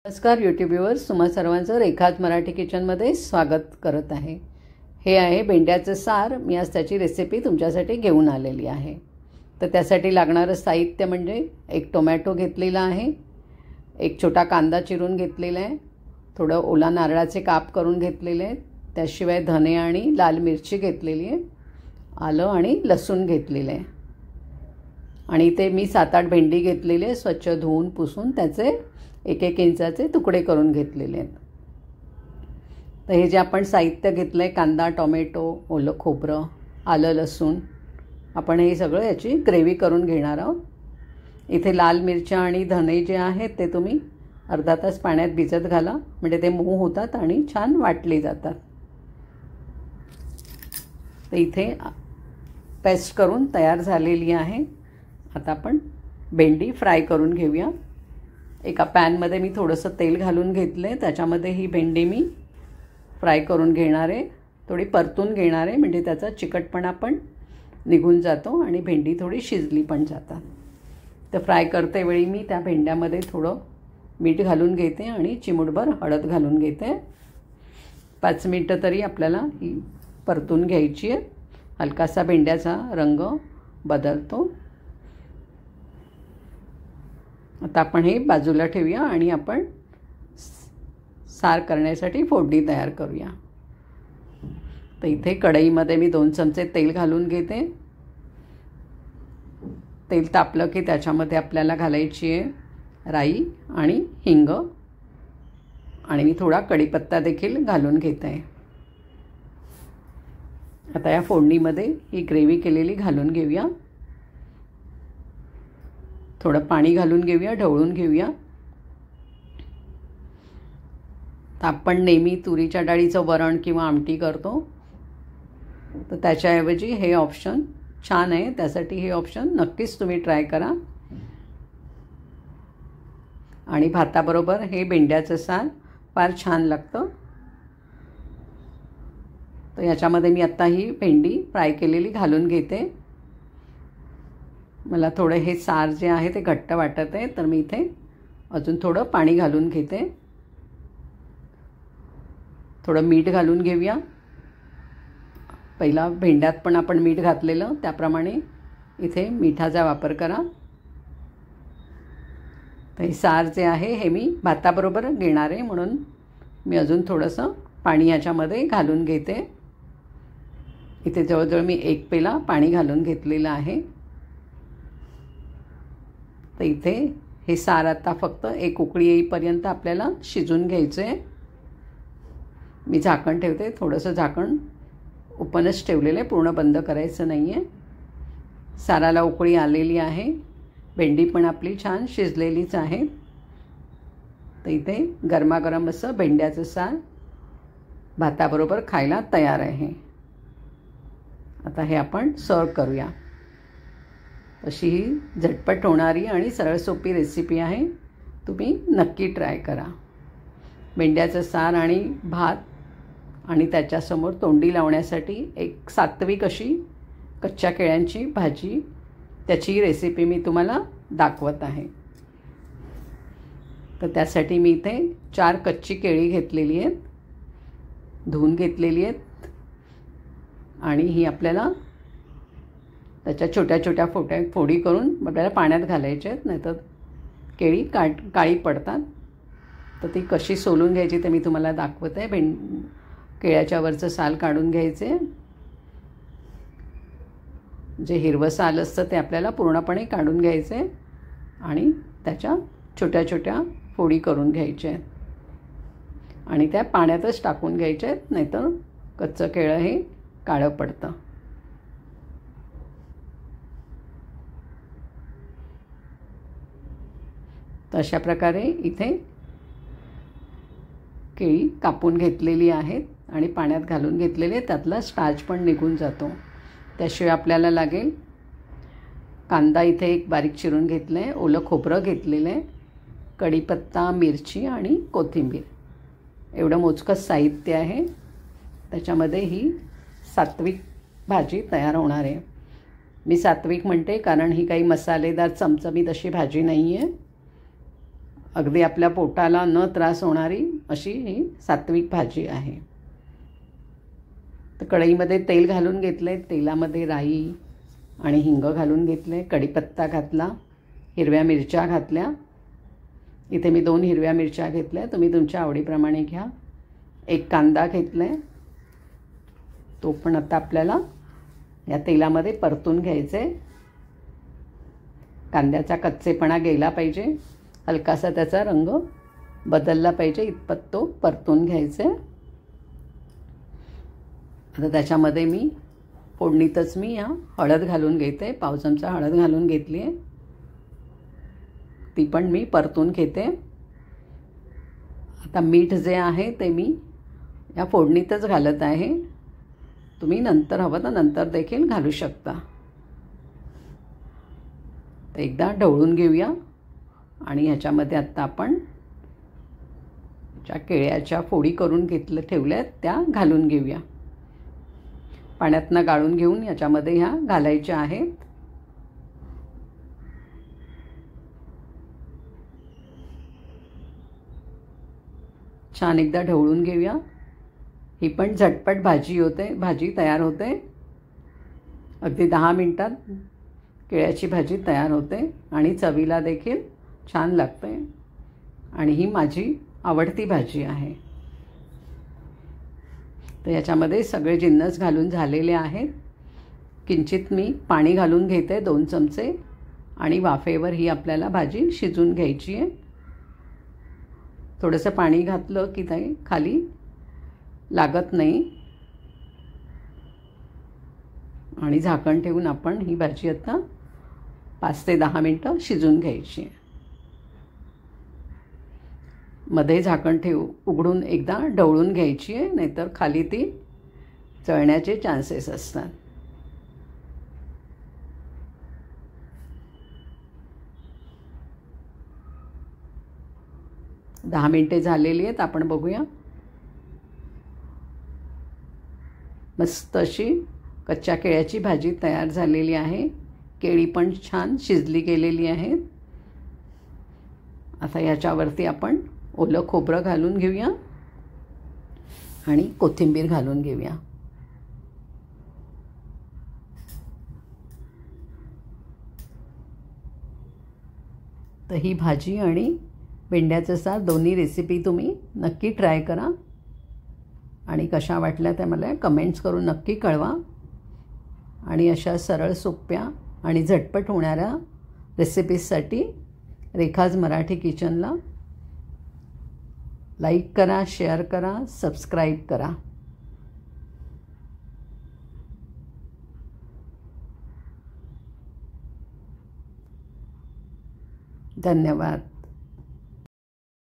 नमस्कार YouTube viewers, तुम्हा सर्वांचं रेखाज मराठी किचनमध्ये स्वागत करत आहे। हे आहे भेंड्याचं सार। मी आज त्याची रेसिपी तुमच्यासाठी घेऊन आलेली आहे। तर त्यासाठी लागणारं साहित्य म्हणजे एक टोमॅटो घेतलेला आहे, एक छोटा कांदा चिरून घेतलेला आहे, थोडं ओला नारळाचे काप करून घेतलेले आहेत, त्याशिवाय धने आणि लाल मिरची घेतलेली आहे, आलं आणि लसूण घेतलेले आहे आणि ते मी 7-8 भेंडी घेतलेली आहे, स्वच्छ धुवून पुसून त्याचे 1-1 इंचाचे तुकडे करून घेतलेले आहेत। तर हे जे आपण साहित्य घेतलं आहे, कांदा, टोमॅटो, ओलं खोबरं, आलं, लसूण, आपण हे सगळं याची ग्रेव्ही करून घेणार आहोत। इथे लाल मिरच्या आणि धने जे आहेत ते तुम्ही अर्धा तास पाण्यात भिजत घाला, म्हणजे ते मऊ होतात आणि छान वाटले जातात। तर इथे पेस्ट करून तयार झालेली आहे। आता आपण भेंडी फ्राय करून घेऊया। एका पॅनमध्ये मी थोडंसं तेल घालून घेतलं आहे, त्याच्यामध्ये ही भेंडी मी फ्राय करून घेणार आहे, थोडी परतून घेणार आहे, म्हणजे त्याचा चिकटपणा पण निघून जातो आणि भेंडी थोडी शिजली पण जातात। तर फ्राय करते वेळी मी त्या भेंड्यामध्ये थोडं मीठ घालून घेते आणि चिमूटभर हळद घालून घेते। 5 मिनिटं तरी आपल्याला ही परतून घ्यायची आहे, हलकासा भेंड्याचा रंग बदलतो। आता आपण हे बाजूला ठेवूया आणि आपण सार करण्यासाठी फोडणी तयार करूया। तर इथे कढईमध्ये मी 2 चमचे तेल घालून घेते। तेल तापलं की त्याच्यामध्ये आपल्याला घालायची आहे राई आणि हिंग आणि मी थोडा कढीपत्ता देखील घालून घेते आहे। आता या फोडणीमध्ये ही ग्रेव्ही केलेली घालून घेऊया, थोडं पाणी घालून घेऊया, ढवळून घेऊया। तर आपण नेहमी तुरीच्या डाळीचं वरण किंवा आमटी करतो, तर त्याच्याऐवजी हे ऑप्शन छान आहे, त्यासाठी हे ऑप्शन नक्कीच तुम्ही ट्राय करा। आणि भाताबरोबर हे भेंड्याचं सार फार छान लागतं। तर याच्यामध्ये मी आत्ता ही भेंडी फ्राय केलेली घालून घेते। मला थोडं हे सार जे आहे ते घट्ट वाटत आहे, तर मी इथे अजून थोडं पाणी घालून घेते। थोडं मीठ घालून घेऊया। पहिला भेंड्यात पण आपण मीठ घातलेलं, त्याप्रमाणे इथे मिठाचा वापर करा। तर हे सार जे आहे हे मी भाताबरोबर घेणार आहे, म्हणून मी अजून थोडंसं पाणी याच्यामध्ये घालून घेते। इथे जवळजवळ मी 1 पेला पाणी घालून घेतलेलं आहे। तर इथे हे सार आता फक्त एक उकळी येईपर्यंत आपल्याला शिजून घ्यायचं आहे। मी झाकण ठेवते, थोडंसं झाकण ओपनच ठेवलेलं आहे, पूर्ण बंद करायचं नाही आहे। साराला उकळी आलेली आहे, भेंडी पण आपली छान शिजलेलीच आहे। तर इथे गरमागरम असं भेंड्याचं सार भाताबरोबर खायला तयार आहे। आता हे आपण सर्व करूया। अशी ही झटपट होणारी आणि सरळ सोपी रेसिपी आहे, तुम्ही नक्की ट्राय करा। भेंड्याचं सार आणि भात आणि त्याच्यासमोर तोंडी लावण्यासाठी एक सात्विक अशी कच्च्या केळ्यांची भाजी, त्याची रेसिपी मी तुम्हाला दाखवत आहे। तर त्यासाठी मी इथे 4 कच्ची केळी घेतलेली आहेत, धुवून घेतलेली आहेत आणि ही आपल्याला त्याच्या छोट्या छोट्या फोडी करून आपल्याला पाण्यात घालायच्या आहेत, नाहीतर केळी काळी पडतात। तर ती कशी सोलून घ्यायची ते मी तुम्हाला दाखवत आहे। केळ्याच्या वरचं साल काढून घ्यायचे, जे हिरवं साल असतं ते आपल्याला पूर्णपणे काढून घ्यायचे आणि त्याच्या छोट्या छोट्या फोडी करून घ्यायच्या आहेत आणि त्या पाण्यातच टाकून घ्यायच्या आहेत, नाहीतर कच्चं केळं हे काळं पडतं। तर अशा प्रकारे इथे केळी कापून घेतलेली आहेत आणि पाण्यात घालून घेतलेले, त्यातला स्टार्च पण निघून जातो। त्याशिवाय आपल्याला लागेल कांदा, इथे एक बारीक चिरून घेतलं आहे, ओलं खोबरं घेतलेलं आहे, कढीपत्ता, मिरची आणि कोथिंबीर, एवढं मोजकंच साहित्य आहे। त्याच्यामध्ये ही सात्विक भाजी तयार होणार आहे। मी सात्विक म्हणते कारण ही काही मसालेदार चमचमीत अशी भाजी नाही आहे, अगदी आपल्या पोटाला न त्रास होणारी अशी ही सात्विक भाजी आहे. तर कढईमध्ये तेल घालून घेतलं आहे. तेलामध्ये राई आणि हिंग घालून घेतले. कढीपत्ता घातला. हिरव्या मिरच्या घातल्या. इथे मी 2 हिरव्या मिरच्या घेतल्या. तुम्ही तुमच्या आवडीप्रमाणे घ्या. 1 कांदा घेतला आहे. तो पण आता आपल्याला या तेलामध्ये परतून घ्यायचं आहे. कांद्याचा कच्चेपणा गेला पाहिजे. हलकासा त्याचा रंग बदलला पाहिजे इतपत तो परतून घ्यायचा आहे. आता त्याच्यामध्ये मी फोडणीतच मी हळद घालून घेते. पाव चमचा हळद घालून घेतली आहे. ती पण मी परतून घेते. आता मीठ जे आहे ते मी या फोडणीतच घालत आहे. तुम्ही नंतर हवं तर नंतर देखील घालू शकता. तर एकदा ढवळून घेऊया आणि ह्याच्यामध्ये आत्ता आपण ज्या केळ्याच्या फोडी करून ठेवल्या आहेत त्या घालून घेऊया. पाण्यातनं गाळून घेऊन याच्यामध्ये ह्या घालायच्या आहेत. छान एकदा ढवळून घेऊया. ही पण झटपट भाजी तयार होते. अगदी 10 मिनिटात केळ्याची भाजी तयार होते आणि चवीला देखील छान लागते. आणि ही माझी आवडती भाजी आहे. तर याच्यामध्ये सगळे जिन्नस घालून झालेले आहेत. किंचित मी पाणी घालून घेते 2 चमचे आणि वाफेवर ही आपल्याला भाजी शिजून घ्यायची आहे. थोडंसं पाणी घातलं की ते खाली लागत नाही. आणि झाकण ठेवून आपण ही भाजी आता 5 ते 10 मिनटं शिजून घ्यायची आहे. मध्ये झाकण उघडून एकदा ढवळून घ्यायची आहे, नाहीतर खाली ती जळण्याचे चान्सेस असतात. दहा मिनिटे झालेली आहेत. आपण बघूया. मस्त अशी कच्च्या केळ्याची भाजी तयार झालेली आहे. केळी पण छान शिजली गेलेली आहेत. आता याच्यावरती आपण ओलं खोबरं घालून घेऊया आणि कोथिंबीर घालून घेऊया. तर ही भाजी आणि भेंड्याचं सार दोन्ही रेसिपी तुम्ही नक्की ट्राय करा आणि कशा वाटल्या त्या मला कमेंट्स करून नक्की कळवा. आणि अशा सरळ सोप्या आणि झटपट होणाऱ्या रेसिपीजसाठी रेखाज मराठी किचनला लाईक करा, शेअर करा, सबस्क्राईब करा. धन्यवाद.